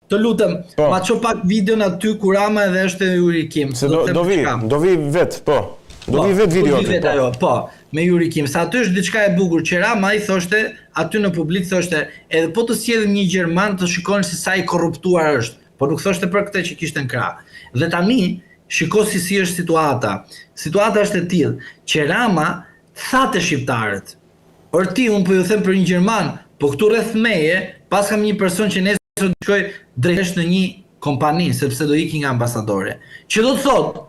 Të lutem, ma ço pak videon aty ku Rama edhe është Yuri Kim. Se do vi vet, po. Do vi vet video aty. Po, me Yuri Kim. Sa aty është diçka e bukur që Rama i thoshte aty në publik thoshte, edhe po të sjellim një gjerman të shikoni se sa i korruptuar është. Po nuk thoshte për këtë që kishte në krah. Dhe tani shiko si është situata. Situata është e tillë që Rama tha te shqiptarët. Orti, unë po ju them për një gjerman, po këtu rreth meje, pas kam një person që nesër do të shkoj drejt në një kompani, sepse do iki nga ambasadore. Që do të thotë,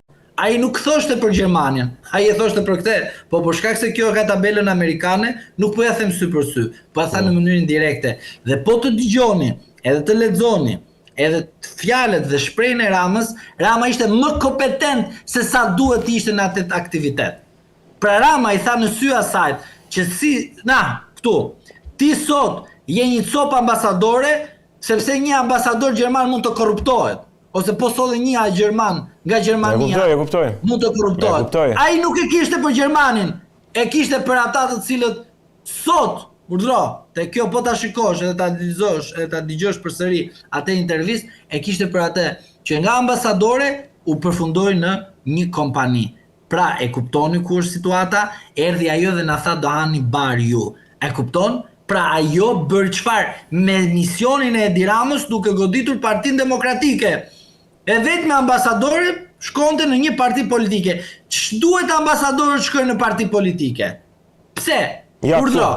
ai nuk thoshte për Gjermanin, ai e thoshte për këtë, po për shkak se kjo ka tabelën amerikane, nuk po ja them sy për sy, po ja tha në mënyrë indirekte. Dhe po të dëgjoni, edhe të lexoni, edhe fjalët dhe shprehjen e Ramës, Rama ishte më kompetent se sa duhet të ishte në atë aktivitet. Pra Rama i tha në sy asajt që këtu, ti sot je një copë ambasadore, sepse një ambasador gjerman mund të korruptohet, ose po sot një gjerman nga Gjermania mund të korruptohet. Ai nuk e kishte për Gjermanin, e kishte për ata të cilët sot, urdhro, te kjo po ta shikosh edhe ta analizosh, edhe ta dëgjosh përsëri atë intervistë, e kishte për atë që nga ambasadore u përfundoi në një kompani. Pra e kuptoni ku është situata, erdhi ajo dhe na tha do hani bar ju. E kupton? Pra ajo bërë çfarë? Me misionin e Edi Ramës duke goditur Partinë Demokratike. E vetëm ambasadori shkonte në një parti politike. Ç'duhet ambasadorët shkojnë në parti politike? Pse? Urdhro.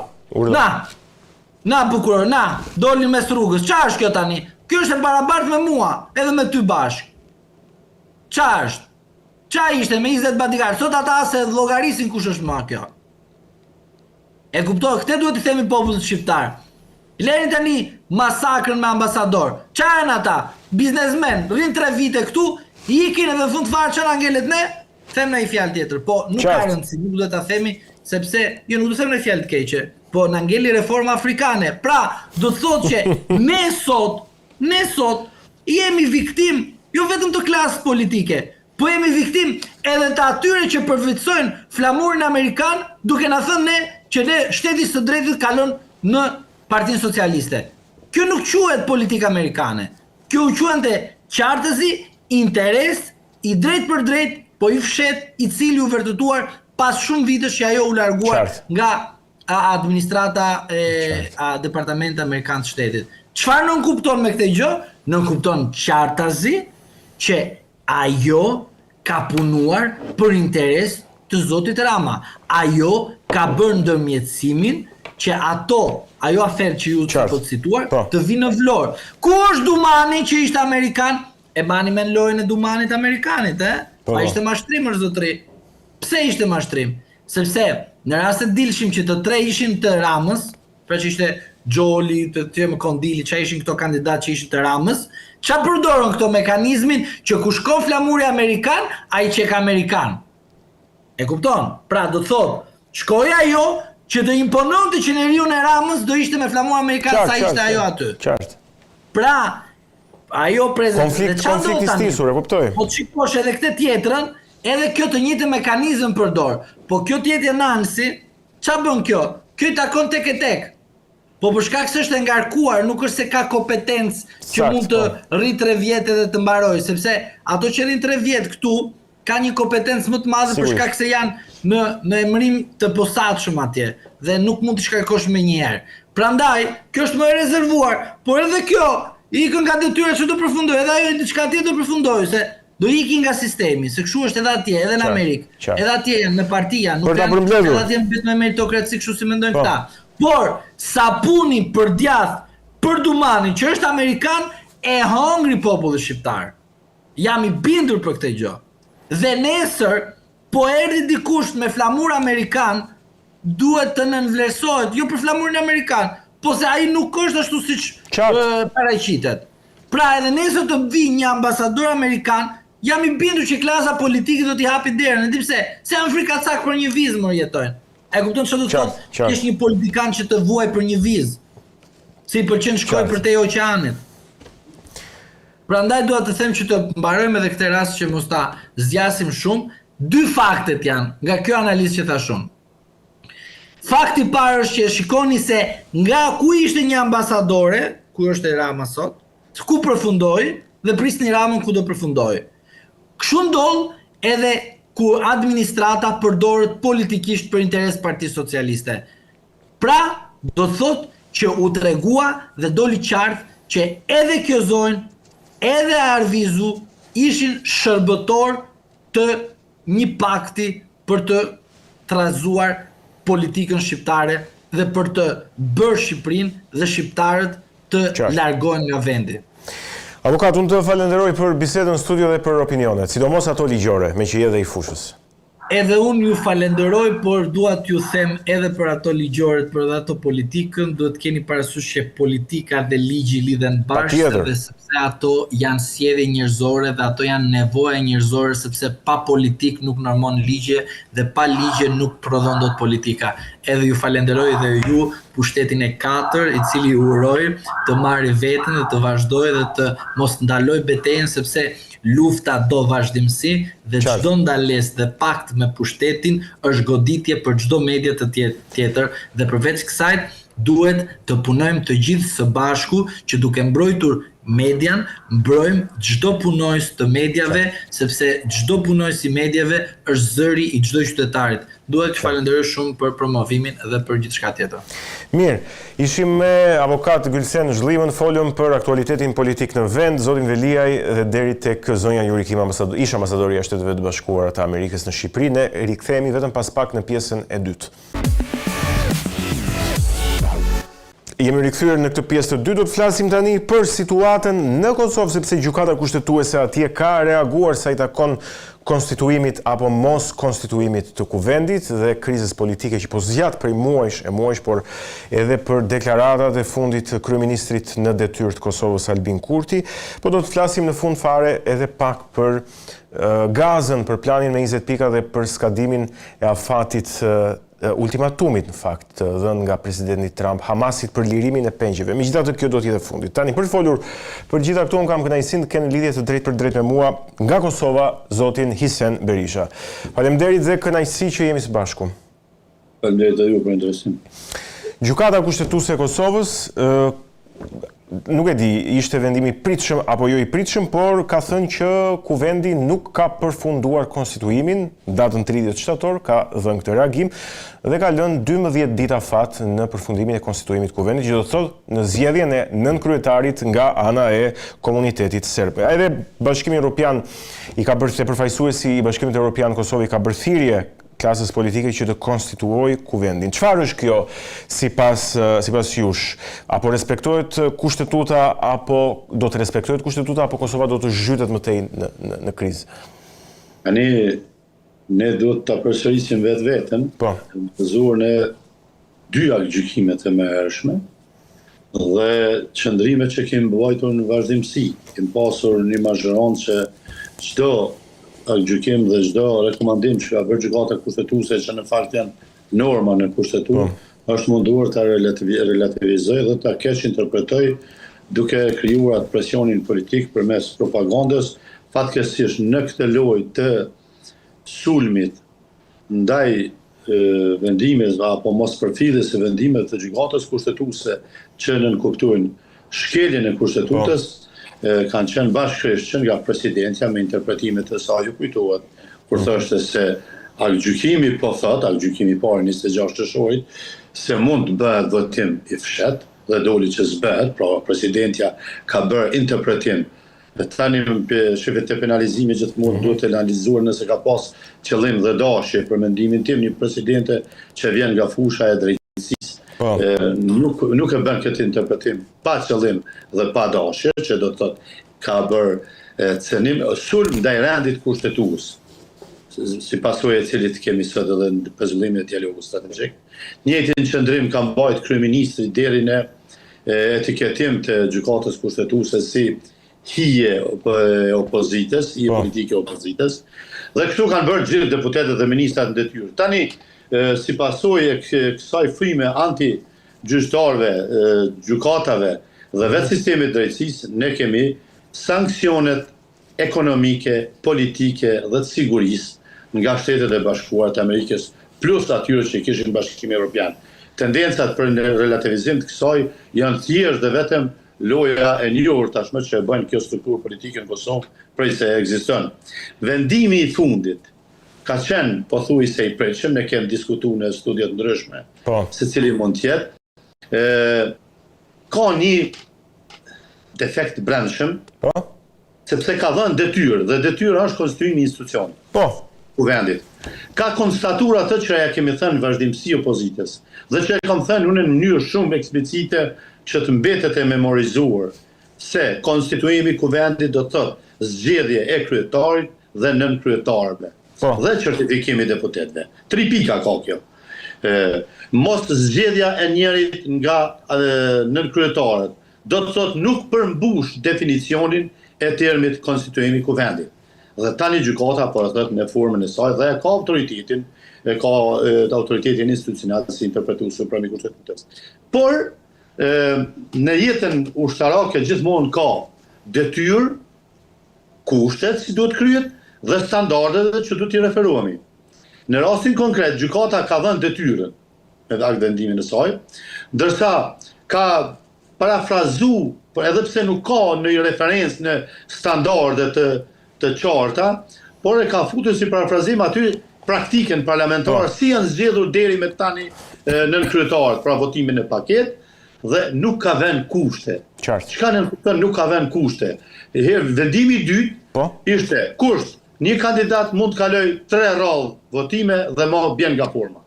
Na bukuror, doli mes rrugës. Çfarë është kjo tani? Kjo është e barabartë me mua, edhe me ty bashk. Çfarë është? Qa ishte me 20 bodyguard, sot ata se llogarisin kush është ma kjo. E kuptoj, këtë duhet të themi popullit shqiptar. Leni tani masakrën me ambasador. Qa janë ata? Biznesmen, rrin 3 vite këtu, ikin edhe fund fare çfarë angelet ne, them në një fjalë tjetër. Po nuk ka rëndësi, nuk duhet ta themi sepse jo nuk do të them në fjalë të keqe, po na ngeli reforma afrikane. Pra, do të thotë që ne sot jemi viktim jo vetëm të klasës politike, po jemi viktim edhe të atyre që përfitsojnë flamurin amerikan duke na thënë ne që ne shteti së drejtit kalon në Partinë Socialiste. Kjo nuk quhet politikë amerikane. Kjo quhente qartësi, interes i drejt për drejt, po i fshet i cili u vërtetuar pas shumë vitesh që ajo u larguar nga administrata e Departamentit Amerikan të Shtetit. Çfarë nuk kupton me këtë gjë? Nuk kupton qartësi që ajo ka punuar për interes të zotit Rama. Ajo ka bërë ndërmjetësimin që ajo aferë që ju të po të situar, të vinë në Vlorë. Ku është Dumani që ishte Amerikan? E bani me në lojën e Dumanit Amerikanit, Pa ishte mashtrim është zotri. Pse ishte mashtrim? Sepse në rast të dilshim që të 3 ishin të Ramës, pra që ishte Gjoli, të më Kondili, që ishin këto kandidat që ishin të Ramës, qa përdorën këto mekanizmin që ku shkon flamuri Amerikan, a i qek Amerikan. E kupton? Pra do të thotë, shkoj ajo që të imponon të qeneriu në Ramës do ishte me flamur Amerikan sa ishte ajo aty. Pra, ajo prezent... Konflikt i stisur, e kuptoj. Po të shikosh edhe këtë tjetrën, edhe kjo të njëjtë mekanizëm përdor. Po kjo tjetër nansi, qa bën kjo? Kjo i takon tek e tek. Po për shkak se është ngarkuar, nuk është se ka kompetencë që mund të rri 3 vjet edhe të mbaroj, sepse ato që rrin 3 vjet këtu ka një kompetencë më të madhe për shkak se janë në emërim të posaçëm atje dhe nuk mund të shkarkosh me njëherë. Prandaj, kjo është më e rezervuar, por edhe kjo ikën nga detyra që do përfundoj, edhe ajo diçka tjetër do përfundoj, se do ikin nga sistemi, se kështu është edhe atje, edhe në Amerikë, edhe atje në partia, nuk janë edhe atje në me meritokraci kështu si mendojnë këta. Por, sapuni për djath, për Dumanin, që është Amerikan, e hongri populli shqiptar. Jam i bindur për këtë gjë. Dhe nesër, po erdhi dikush me flamur Amerikan, duhet të nënvlerësohet, jo për flamurin Amerikan, po se ai nuk është ashtu siç paraqitet. Pra edhe nesër të vi një ambasador Amerikan, jam i bindur që klasa politike do t'i hapi derën, e di pse? Se janë frikacak për një vizë më jetojnë. E kupton çfarë do të thotë? Kish një politikan që të vuaj për një vizë. Si pëlqen shkoj për te oqeanit. Prandaj dua të them që të mbarojmë edhe këtë rast që mos ta zgjasim shumë, 2 faktet janë nga kjo analizë që thashun. Fakti i parë është që shikoni se nga ku ishte një ambasadore, ku është e Rama sot, ku përfundoi dhe prisni Ramën ku do përfundoi. Kështu ndodh edhe kur administrata përdoret politikisht për interes Partisë Socialiste. Pra, do të thotë që u tregua dhe doli qartë që edhe kjo zonjë, edhe Arvizu ishin shërbëtor të një pakti për të trazuar politikën shqiptare dhe për të bërë Shqipërinë dhe shqiptarët të largohen nga vendi. Avokat, unë të falenderoj për bisedën në studio dhe për opinionet, sidomos ato ligjore, me që je dhe i fushës. Edhe unë ju falenderoj, por dua t'ju them edhe për ato ligjoret, për dhe ato politikën, duhet keni parasysh që politika dhe ligji lidhen bashkë, dhe sepse ato janë sjellje njerëzore dhe ato janë nevoja njerëzore, sepse pa politik nuk normon ligje dhe pa ligje nuk prodhon dot politika. Edhe ju falenderoj dhe ju pushtetin e 4, i cili uroj të marrë veten dhe të vazhdojë dhe të mos ndaloj betejën, sepse lufta do vazhdimsi dhe çdo ndalesë dhe pakt me pushtetin është goditje për çdo media të tjetër dhe përveç kësaj duhet të punojmë të gjithë së bashku që duke mbrojtur median, mbrojmë çdo punojës të mediave, sepse çdo punojës i mediave është zëri i çdo qytetarit. Duhet të falenderoj shumë për promovimin dhe për gjithçka tjetër. Mirë, ishim me avokat Gylsen Zhlimën, folëm për aktualitetin politik në vend, zotin Veliaj dhe deri tek zonja Jurikim, ish ambasadori i Shteteve të Bashkuara të Amerikës në Shqipëri. Ne rikthehemi vetëm pas pak në pjesën e dytë. Jemi rikthyer në këtë pjesë të dytë, do të flasim tani për situatën në Kosovë, sepse gjykata kushtetuese atje ka reaguar sa i takon konstituimit apo mos konstituimit të kuvendit dhe krizës politike që po zgjat prej muajsh, por edhe për deklaratat e fundit të kryeministrit në detyrë të Kosovës Albin Kurti, po do të flasim në fund fare edhe pak për gazën, për planin me 20 pika dhe për skadimin e afatit ultimatumit në fakt dhënë nga presidenti Trump Hamasit për lirimin e pengjeve. Megjithatë kjo do të jetë fundi. Tani për të folur për gjitha këto, unë kam kënaqësinë të kenë lidhje të drejtë për drejtë me mua nga Kosova, zotin Hisen Berisha. Faleminderit dhe kënaqësi që jemi së bashku. Faleminderit edhe ju për interesin. Gjykata kushtetuese e Kosovës nuk e di, ishte vendimi i pritshëm apo jo i pritshëm, por ka thënë që kuvendi nuk ka përfunduar konstituimin, datën 30 shtator ka dhënë këtë reagim dhe ka lënë 12 ditë afat në përfundimin e konstituimit të kuvendit, që do të thotë në zgjedhjen e nënkryetarit nga ana e komunitetit serb. Edhe Bashkimi Evropian i ka bërë, përfaqësuesi i Bashkimit Evropian Kosovë i ka bërë thirrje klasës politike që të konstituoj kuvendin. Çfarë është kjo sipas jush? Apo respektohet kushtetuta apo do të respektohet kushtetuta apo Kosova do të zhytet më tej në krizë? Ne duhet ta përsërisim vetveten, bazuar në dy gjykimet e mëhershme dhe qëndrimet që kemi mbajtur në vazhdimsi. Kemi pasur një mazhëronë që çdo gjykim dhe çdo rekomandim që ka bërë gjykata kushtetuese që në fakt janë norma në kushtetuar, është munduar ta relativizoj dhe ta keq interpretoj duke krijuar atë presionin politik përmes propagandës. Fatkeqësisht në këtë lojë të sulmit ndaj vendimeve apo mos përfilljes së vendimeve të gjykatës kushtetuese që nënkuptojnë shkeljen e kushtetutës, kanë qenë bashkëkrishtë nga presidentja me interpretimet e saj. Ju kujtohet kur thoshte se gjykimi po thot, gjykimi i parë 26 shtarorit, se mund të bëhet votim i fshet dhe doli që s'bëhet, pra presidentja ka bërë interpretim. Tani shifet e penalizimit gjithmonë duhet të analizuar nëse ka pas qëllim dhe dashje. Për mendimin tim, një presidente që vjen nga fusha e drejtësisë nuk e bën këtë interpretim pa qëllim dhe pa dashje, që do të thotë ka bërë cënim sulm ndaj rendit kushtetues, si pasojë e cilit kemi sot edhe në pezullimin e dialogut strategjik. Njëjtin qëndrim ka mbajtur kryeministri deri në etiketim të gjykatës kushtetuese si hije e opozitës, hije politike e opozitës, dhe këtu kanë bërë gjithë deputetët dhe ministrat në detyrë. Tani, si pasojë e kësaj frime anti-gjyqtarëve, gjykatave dhe vetë sistemit drejtësisë, ne kemi sanksionet ekonomike, politike dhe të sigurisë nga Shtetet e Bashkuara të Amerikës, plus atyre që kishin Bashkimin Evropian. Tendencat për relativizim të kësaj janë thjesht dhe vetëm loja e njohur tashmë që e bën kjo strukturë politike në Kosovë prej se ekziston. Vendimi i fundit ka qenë pothuajse i pritshëm, ne kemi diskutuar në studia të ndryshme se cili mund të jetë. Ka një defekt brendshëm, sepse ka dhënë detyrë, dhe detyra është konstituimi i institucionit. Kuvendit. Ka konstatuar atë që ja kemi thënë vazhdimsi opozitës, dhe që e kam thënë unë në mënyrë shumë eksplicite që të mbetet e memorizuar, se konstituimi kuvendit do të thotë zgjedhje e kryetarit dhe nën kryetarëve, dhe certifikimi i deputetëve. 3 pika ka kjo. Mos zgjedhja e njerit nga nën kryetarët, do të thotë nuk përmbush definicionin e termit konstituimi kuvendit. Dhe tani gjykata po e thot në formën e saj dhe ka autoritetin, ka autoritetin institucional si interpretues suprem i kushtetues. Por në jetën ushtarake gjithmonë ka detyrë, kushtet si duhet kryhet dhe standardet që duhet t'i referohemi. Në rastin konkret, gjykata ka dhënë detyrën me akt vendimin e saj, ndërsa ka parafrazu, edhe pse nuk ka në referencë në standardet të qarta, por e ka futur si parafrazim aty praktikën parlamentare, si janë zgjedhur deri me tani nën kryetarët, pra votimin e paket, dhe nuk ka vënë kushte. Çka nuk ka vënë kushte? Vendimi i dytë ishte kusht, një kandidat mund të kaloj 3 rradhë votime dhe më bjen nga forma.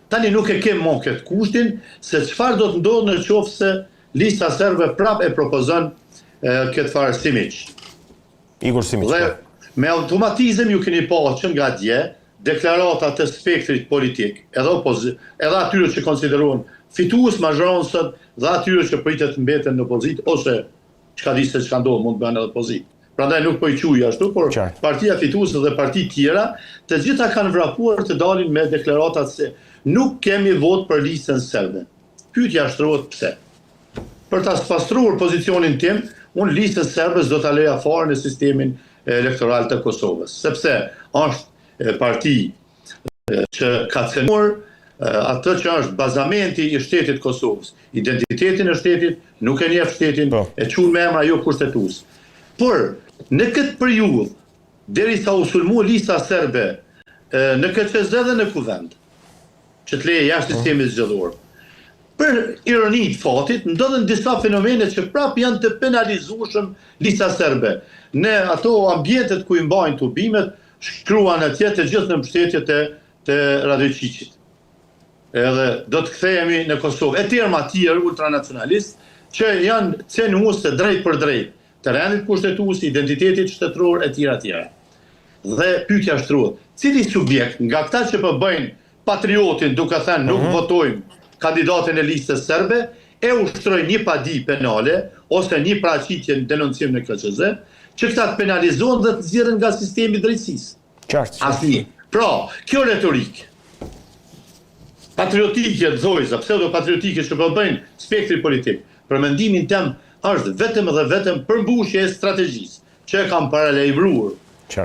Tani nuk e kem më këtë kushtin, se çfarë do të ndodhë në qoftë se lista serbe prap e propozon këtë farë Simić. Igor Simić. Dhe me automatizëm ju keni pa që nga dje deklarata të spektrit politik, edhe atyre që konsiderohen fitues mazhronësët dhe atyre që pritet mbeten në opozitë, ose çka di se çka ndodh mund të bëhen edhe opozitë. Prandaj nuk po i quaj ashtu, por partia fituese dhe parti tjera, të gjitha kanë vrapuar të dalin me deklaratat se nuk kemi vot për listën serbe. Pyetja shtrohet pse. Për ta pastruar pozicionin tim, unë listën serbe do ta leja fare në sistemin elektoral të Kosovës, sepse është parti që ka cënuar atë që është bazamenti i shtetit Kosovës, identitetin e shtetit, nuk e njeh shtetin, e quhen me emra jo kushtetues. Por në këtë periudhë, derisa u sulmua lista serbe në KQZ dhe në Kuvend, që të leje jashtë sistemit zgjedhor, për ironi të fatit, ndodhen disa fenomene që prap janë të penalizueshëm lista serbe. Në ato ambientet ku i mbajnë tubimet, shkruan atje të gjithë në mbështetje të Radojčićit. Edhe do të kthehemi në Kosovë. E tjerë ultranacionalist që janë cenuese drejt për drejt të rendit kushtetues, identitetit shtetëror e tjera. Dhe pyetja shtrohet, cili subjekt nga këta që po bëjnë patriotin duke thënë nuk votojmë kandidatin e listës serbe, e ushtroj një padi penale, ose një paraqitje në denoncim në KQZ, që këta të penalizohen dhe të nxjerrin nga sistemi i drejtësisë. Asnjë. Pra, kjo retorikë patriotike, dhojza, pseudo-patriotike që po bëjnë spektri politik, për mendimin tim është vetëm dhe vetëm përmbushje e strategjisë, që e kam paralajmëruar.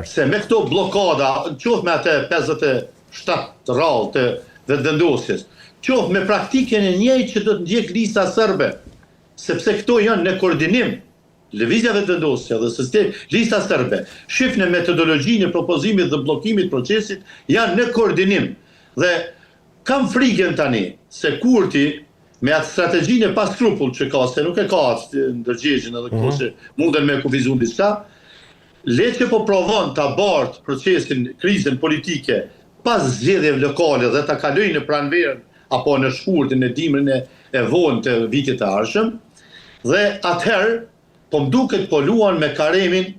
Se me këto blokada, qoftë me atë 57 rradhë të vetëvendosjes, qoftë me praktikën e njëjtë që do të ndjek lista serbe, sepse këto janë në koordinim, lëvizja vetëvendosja dhe sistemi lista serbe, shif në metodologjinë e propozimit dhe bllokimit procesit janë në koordinim. Dhe kam frikën tani se Kurti me atë strategjinë e pa skrupull që ka, se nuk e ka ndërgjegjën edhe këto që munden me kufizuar diçka, le që po provon ta bartë procesin, krizën politike pas zgjedhjeve lokale dhe ta kalojë në pranverën apo në shkurtin e dimrin e vonë të vitit të ardhshëm, dhe atëherë po mduket po luan me karemin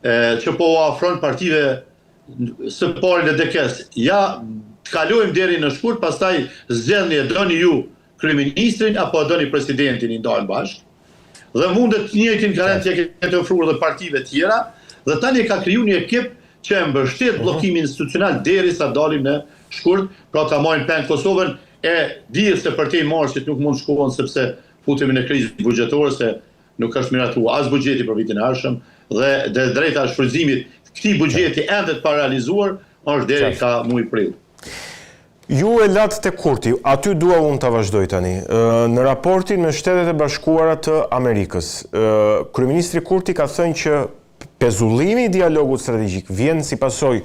që po afron partive së pari në dekes. Ja, të kalojmë deri në shkurt, pastaj zgjedhni e doni ju kryeministrin apo doni presidentin i ndajnë bashkë. Dhe mundet njëjtin garantë që këtë ofruar dhe partive tjera, dhe tani ka kriju një ekip që e mbështet bllokimin institucional derisa dalim në shkurt, pra ta marrin peng Kosovën, e dihet se për te marshit nuk mund shkohen sepse futemi në krizë buxhetore, se nuk është miratuar as buxheti për vitin e ardhshëm dhe drejta e shfrytëzimit këtij buxheti ende të paralizuar është deri ka muaj prill. Ju e latë të Kurti, aty dua unë të vazhdoj tani. Në raportin me Shtetet e Bashkuara të Amerikës, Kryeministri Kurti ka thënë që pezullimi i dialogut strategjik vjen si pasojë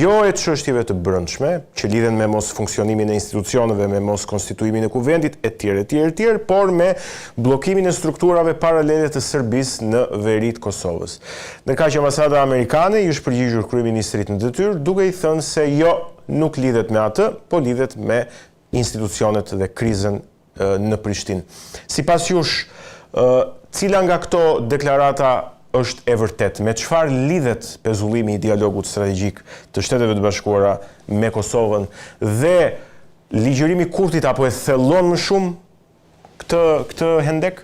jo e çështjeve të brendshme, që lidhen me mos funksionimin e institucioneve, me mos konstituimin e kuvendit, etj., por me bllokimin e strukturave paralele të Serbisë në veri të Kosovës. Ndërkaq që ambasada amerikane i është përgjigjur kryeministrit në detyrë, duke i thënë se jo, nuk lidhet me atë, po lidhet me institucionet dhe krizën në Prishtinë. Sipas jush, cila nga këto deklarata është e vërtet? Me çfarë lidhet pezullimi i dialogut strategjik të Shteteve të Bashkuara me Kosovën dhe ligjërimi i Kurtit, apo e thellon më shumë këtë hendek?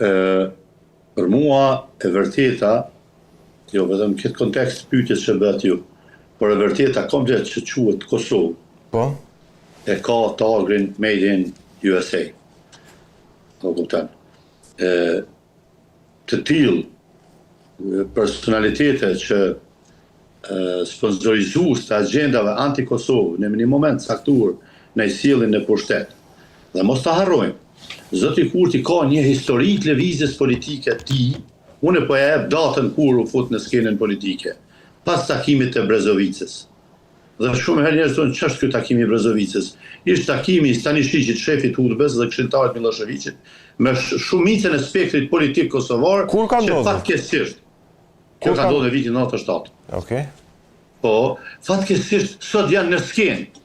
Për mua e vërteta, jo vetëm këtë kontekst pyetjes që bëhet ju, por e vërteta komplet që quhet Kosovë. Po. E ka tagrin Made in USA. Po kupton. Të tillë personalitete që sponsorizues të agendave anti-Kosovë në një moment caktuar në sjelljen në pushtet. Dhe mos ta harrojmë, zoti Kurti ka një histori të lëvizjes politike të tij. Unë po ja jap datën kur u fut në skenën politike, pas takimit të Brezovicës. Dhe shumë herë njerëz thonë ç'është ky takimi i Brezovicës? Ishte takimi i Stanishevit, shefit Udbës dhe këshilltarit Miloševićit, me shumicën e spektrit politik kosovar, që fatkeqësisht kjo ka ndodhur në vitin 97. Okej. Po, fatkeqësisht sot janë në skenë.